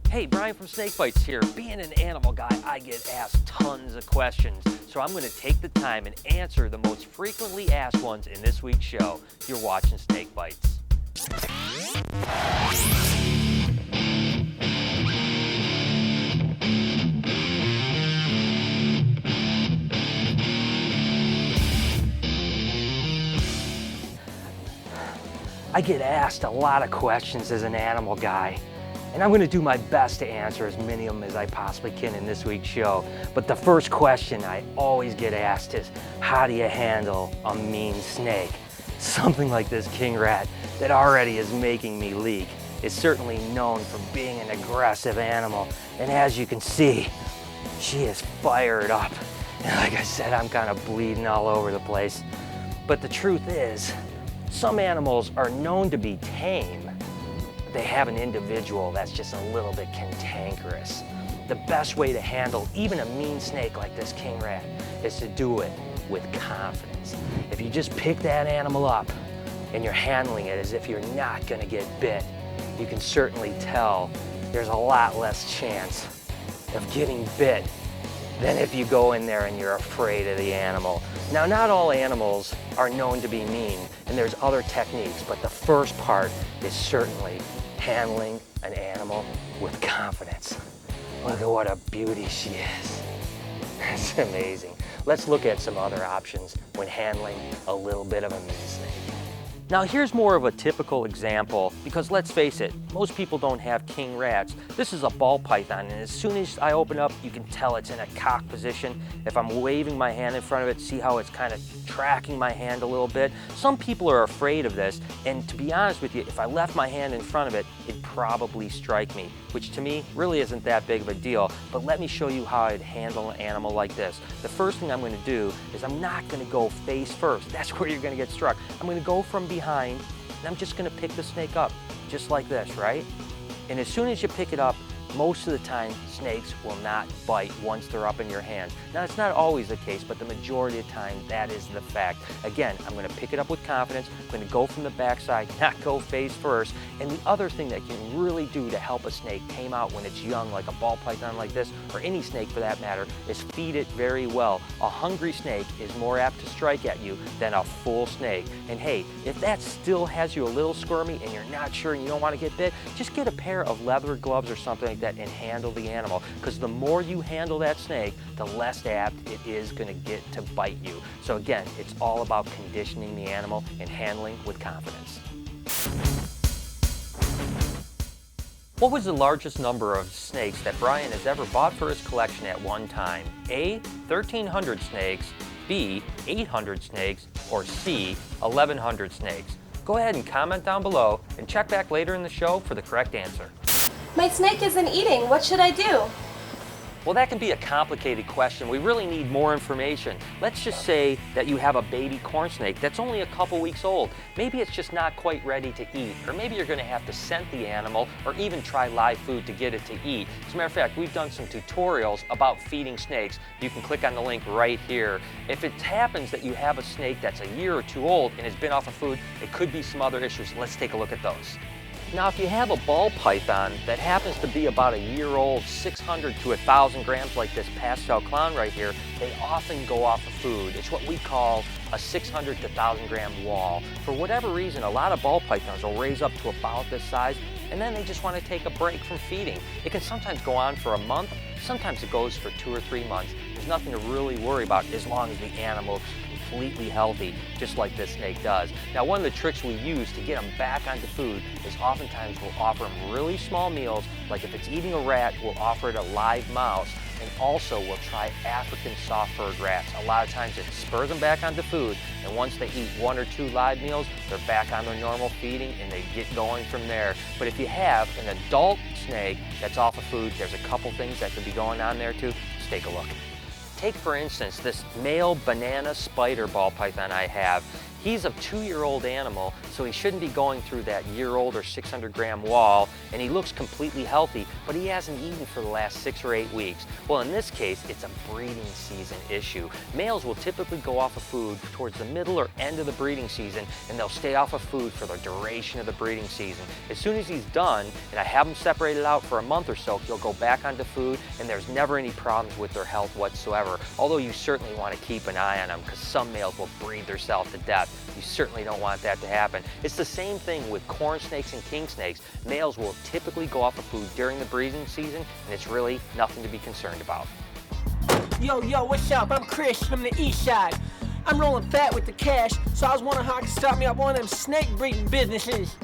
Hey, Brian from SnakeBytes here. Being an animal guy, I get asked tons of questions. So I'm going to take the time and answer the most frequently asked ones in this week's show. You're watching SnakeBytes. I get asked a lot of questions as an animal guy, and I'm going to do my best to answer as many of them as I possibly can in this week's show. But the first question I always get asked is, how do you handle a mean snake? Something like this king rat that already is making me leak is certainly known for being an aggressive animal, and as you can see, she is fired up. And like I said, I'm kind of bleeding all over the place. But the truth is, some animals are known to be tame. They have an individual that's just a little bit cantankerous. The best way to handle even a mean snake like this king rat is to do it with confidence. If you just pick that animal up and you're handling it as if you're not gonna get bit, you can certainly tell there's a lot less chance of getting bit than if you go in there and you're afraid of the animal. Now, not all animals are known to be mean, and there's other techniques, but the first part is certainly handling an animal with confidence. Look at what a beauty she is. It's amazing. Let's look at some other options when handling a little bit of a mean snake. Now here's more of a typical example, because let's face it, most people don't have king rats. This is a ball python, and as soon as I open up, you can tell it's in a cock position. If I'm waving my hand in front of it, see how it's kind of tracking my hand a little bit? Some people are afraid of this, and to be honest with you, if I left my hand in front of it, it'd probably strike me, which to me really isn't that big of a deal. But let me show you how I'd handle an animal like this. The first thing I'm going to do is I'm not going to go face first. That's where you're going to get struck. I'm going to go from behind, and I'm just going to pick the snake up, just like this, right? And as soon as you pick it up, most of the time, snakes will not bite once they're up in your hand. Now, it's not always the case, but the majority of the time, that is the fact. Again, I'm going to pick it up with confidence. I'm going to go from the backside, not go face first. And the other thing that you can really do to help a snake tame out when it's young, like a ball python like this, or any snake for that matter, is feed it very well. A hungry snake is more apt to strike at you than a full snake. And hey, if that still has you a little squirmy and you're not sure and you don't want to get bit, just get a pair of leather gloves or something like that and handle the animal, because the more you handle that snake, the less apt it is going to get to bite you. So again, it's all about conditioning the animal and handling with confidence. What was the largest number of snakes that Brian has ever bought for his collection at one time? A, 1,300 snakes, B, 800 snakes, or C, 1,100 snakes? Go ahead and comment down below and check back later in the show for the correct answer. My snake isn't eating. What should I do? Well, that can be a complicated question. We really need more information. Let's just say that you have a baby corn snake that's only a couple weeks old. Maybe it's just not quite ready to eat, or maybe you're going to have to scent the animal or even try live food to get it to eat. As a matter of fact, we've done some tutorials about feeding snakes. You can click on the link right here. If it happens that you have a snake that's a year or two old and has been off of food, it could be some other issues. Let's take a look at those. Now, if you have a ball python that happens to be about a year old, 600 to 1,000 grams like this pastel clown right here, they often go off of food. It's what we call a 600 to 1,000 gram wall. For whatever reason, a lot of ball pythons will raise up to about this size, and then they just want to take a break from feeding. It can sometimes go on for a month, sometimes it goes for 2 or 3 months. There's nothing to really worry about as long as the animal's completely healthy, just like this snake does. Now, one of the tricks we use to get them back onto food is oftentimes we'll offer them really small meals, like if it's eating a rat, we'll offer it a live mouse, and also we'll try African soft-furred rats. A lot of times it spurs them back onto food, and once they eat 1 or 2 live meals, they're back on their normal feeding and they get going from there. But if you have an adult snake that's off of food, there's a couple things that could be going on there too. Let's take a look. Take, for instance, this male banana spider ball python I have. He's a 2-year-old animal, so he shouldn't be going through that year-old or 600-gram wall, and he looks completely healthy, but he hasn't eaten for the last 6 or 8 weeks. Well, in this case, it's a breeding season issue. Males will typically go off of food towards the middle or end of the breeding season, and they'll stay off of food for the duration of the breeding season. As soon as he's done, and I have him separated out for a month or so, he'll go back onto food, and there's never any problems with their health whatsoever, although you certainly want to keep an eye on them because some males will breed themselves to death. You certainly don't want that to happen. It's the same thing with corn snakes and king snakes. Males will typically go off of food during the breeding season, and it's really nothing to be concerned about. Yo, what's up? I'm Chris from the east side. I'm rolling fat with the cash, so I was wondering how I could start me up one of them snake breeding businesses.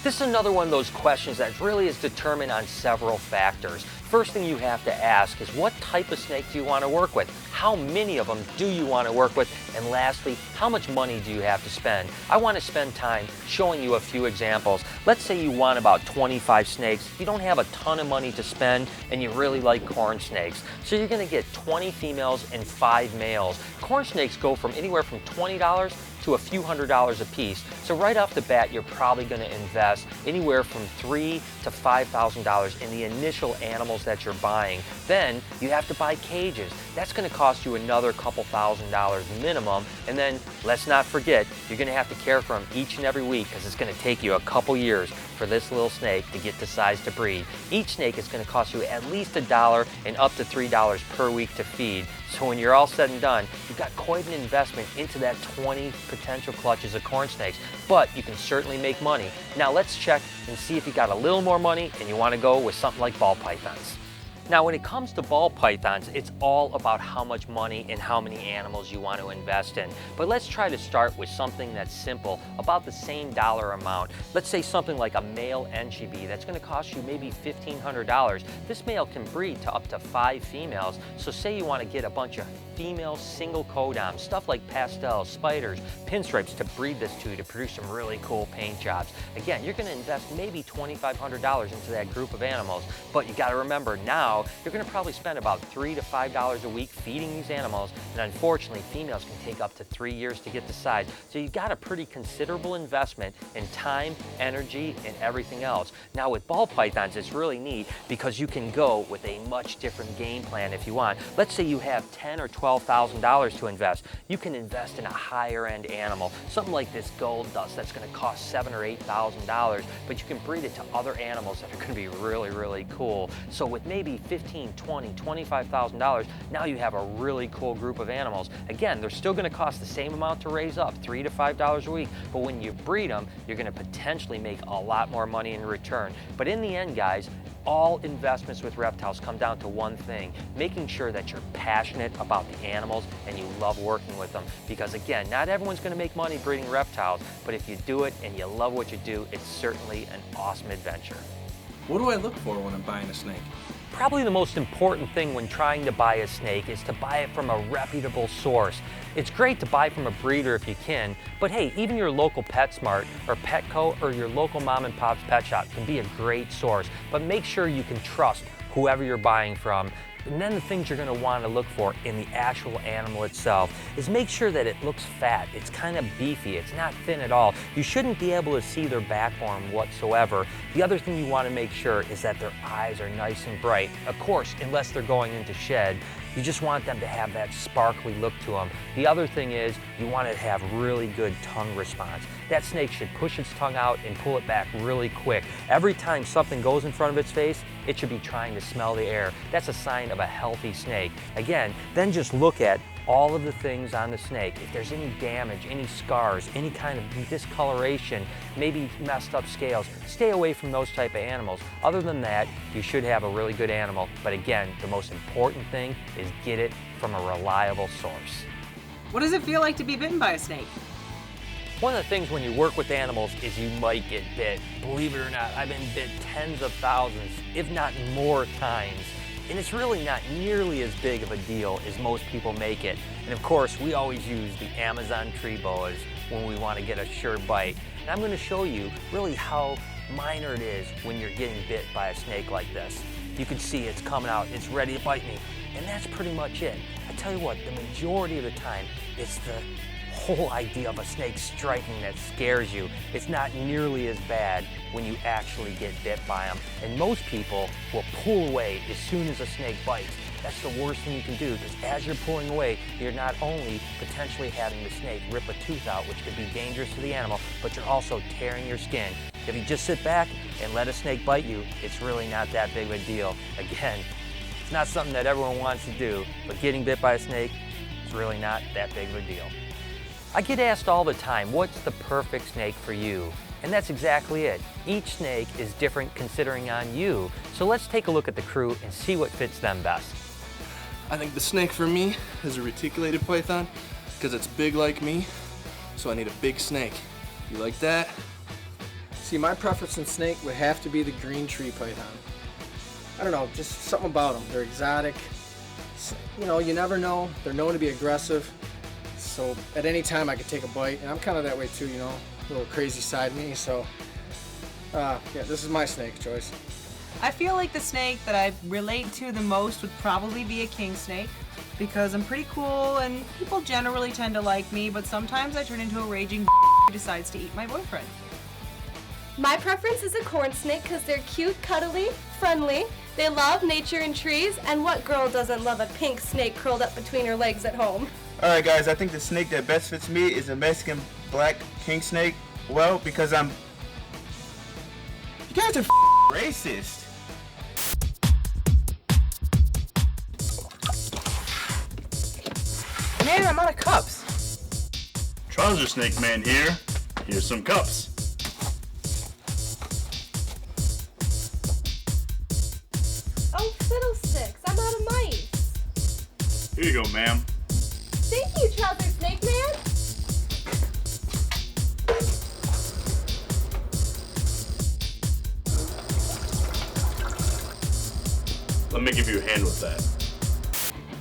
This is another one of those questions that really is determined on several factors. First thing you have to ask is what type of snake do you want to work with? How many of them do you want to work with? And lastly, how much money do you have to spend? I want to spend time showing you a few examples. Let's say you want about 25 snakes. You don't have a ton of money to spend and you really like corn snakes. So you're going to get 20 females and 5 males. Corn snakes go from anywhere from $20 to a few $100s a piece. So right off the bat, you're probably going to invest anywhere from $3,000 to $5,000 in the initial animals that you're buying. Then you have to buy cages. That's going to cost you another couple $1,000s minimum. And then let's not forget, you're going to have to care for them each and every week because it's going to take you a couple years for this little snake to get the size to breed. Each snake is going to cost you at least $1 and up to $3 per week to feed. So when you're all said and done, you've got quite an investment into that 20 potential clutches of corn snakes, but you can certainly make money. Now let's check and see if you got a little more money and you want to go with something like ball pythons. Now when it comes to ball pythons, it's all about how much money and how many animals you want to invest in. But let's try to start with something that's simple, about the same dollar amount. Let's say something like a male NGB that's going to cost you maybe $1,500. This male can breed to up to 5 females, so say you want to get a bunch of female single codons, stuff like pastels, spiders, pinstripes to breed this to produce some really cool paint jobs. Again, you're going to invest maybe $2,500 into that group of animals, but you got to remember now you're going to probably spend about $3 to $5 a week feeding these animals, and unfortunately females can take up to 3 years to get the size. So you've got a pretty considerable investment in time, energy, and everything else. Now with ball pythons, it's really neat because you can go with a much different game plan if you want. Let's say you have $10,000 or $12,000 to invest. You can invest in a higher end animal, something like this gold dust that's going to cost $7,000 or $8,000, but you can breed it to other animals that are going to be really, really cool. So with maybe $15,000, $20,000, $25,000, now you have a really cool group of animals. Again, they're still going to cost the same amount to raise up, $3 to $5 a week, but when you breed them, you're going to potentially make a lot more money in return. But in the end, guys, all investments with reptiles come down to one thing, making sure that you're passionate about the animals and you love working with them. Because again, not everyone's going to make money breeding reptiles, but if you do it and you love what you do, it's certainly an awesome adventure. What do I look for when I'm buying a snake? Probably the most important thing when trying to buy a snake is to buy it from a reputable source. It's great to buy from a breeder if you can, but hey, even your local PetSmart or Petco or your local mom and pop's pet shop can be a great source, but make sure you can trust whoever you're buying from. And then the things you're going to want to look for in the actual animal itself is make sure that it looks fat, it's kind of beefy, it's not thin at all. You shouldn't be able to see their backbone whatsoever. The other thing you want to make sure is that their eyes are nice and bright. Of course, unless they're going into shed, you just want them to have that sparkly look to them. The other thing is you want to have really good tongue response. That snake should push its tongue out and pull it back really quick. Every time something goes in front of its face, it should be trying to smell the air. That's a sign of a healthy snake. Again, then just look at all of the things on the snake. If there's any damage, any scars, any kind of discoloration, maybe messed up scales, stay away from those type of animals. Other than that, you should have a really good animal. But again, the most important thing is get it from a reliable source. What does it feel like to be bitten by a snake? One of the things when you work with animals is you might get bit. Believe it or not, I've been bit tens of thousands, if not more times. And it's really not nearly as big of a deal as most people make it. And of course, we always use the Amazon tree boas when we want to get a sure bite. And I'm going to show you really how minor it is when you're getting bit by a snake like this. You can see it's coming out, it's ready to bite me. And that's pretty much it. I tell you what, the majority of the time, it's the whole idea of a snake striking that scares you. It's not nearly as bad when you actually get bit by them. And most people will pull away as soon as a snake bites. That's the worst thing you can do, because as you're pulling away, you're not only potentially having the snake rip a tooth out, which could be dangerous to the animal, but you're also tearing your skin. If you just sit back and let a snake bite you, it's really not that big of a deal. Again, it's not something that everyone wants to do, but getting bit by a snake is really not that big of a deal. I get asked all the time, what's the perfect snake for you? And that's exactly it. Each snake is different considering on you. So let's take a look at the crew and see what fits them best. I think the snake for me is a reticulated python because it's big like me, so I need a big snake. You like that? See, my preference in snake would have to be the green tree python. I don't know, just something about them. They're exotic. You know, you never know. They're known to be aggressive. So at any time I could take a bite, and I'm kind of that way too, you know, a little crazy side me. So yeah, this is my snake choice. I feel like the snake that I relate to the most would probably be a king snake, because I'm pretty cool and people generally tend to like me, but sometimes I turn into a raging who decides to eat my boyfriend. My preference is a corn snake because they're cute, cuddly, friendly. They love nature and trees, and what girl doesn't love a pink snake curled up between her legs at home? Alright guys, I think the snake that best fits me is a Mexican black king snake. Well, because you guys are racist. Man, I'm out of cups. Trouser Snake Man here. Here's some cups. Oh, fiddlesticks, I'm out of mice. Here you go, ma'am. Thank you, Trouser Snake Man. Let me give you a hand with that.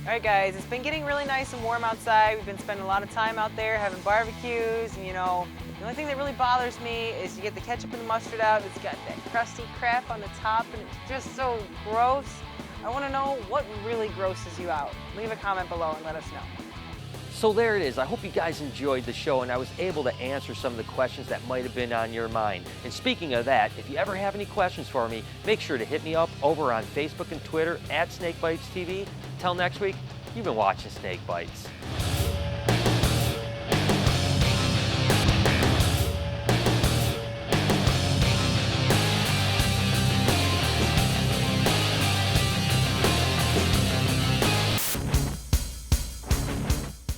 Alright guys, it's been getting really nice and warm outside. We've been spending a lot of time out there having barbecues, and you know, the only thing that really bothers me is you get the ketchup and the mustard out, it's got that crusty crap on the top, and it's just so gross. I want to know what really grosses you out. Leave a comment below and let us know. So there it is. I hope you guys enjoyed the show and I was able to answer some of the questions that might have been on your mind. And speaking of that, if you ever have any questions for me, make sure to hit me up over on Facebook and Twitter at SnakeBytesTV. Till next week, you've been watching Snake Bites.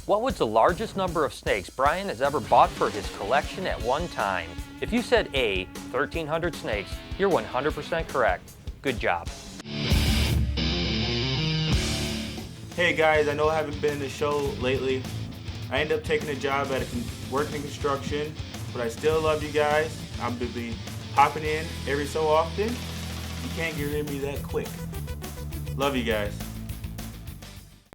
What was the largest number of snakes Brian has ever bought for his collection at one time? If you said A, 1,300 snakes, you're 100% correct. Good job. Hey guys, I know I haven't been in the show lately. I ended up taking a job at working in construction, but I still love you guys. I'm going to be popping in every so often. You can't get rid of me that quick. Love you guys.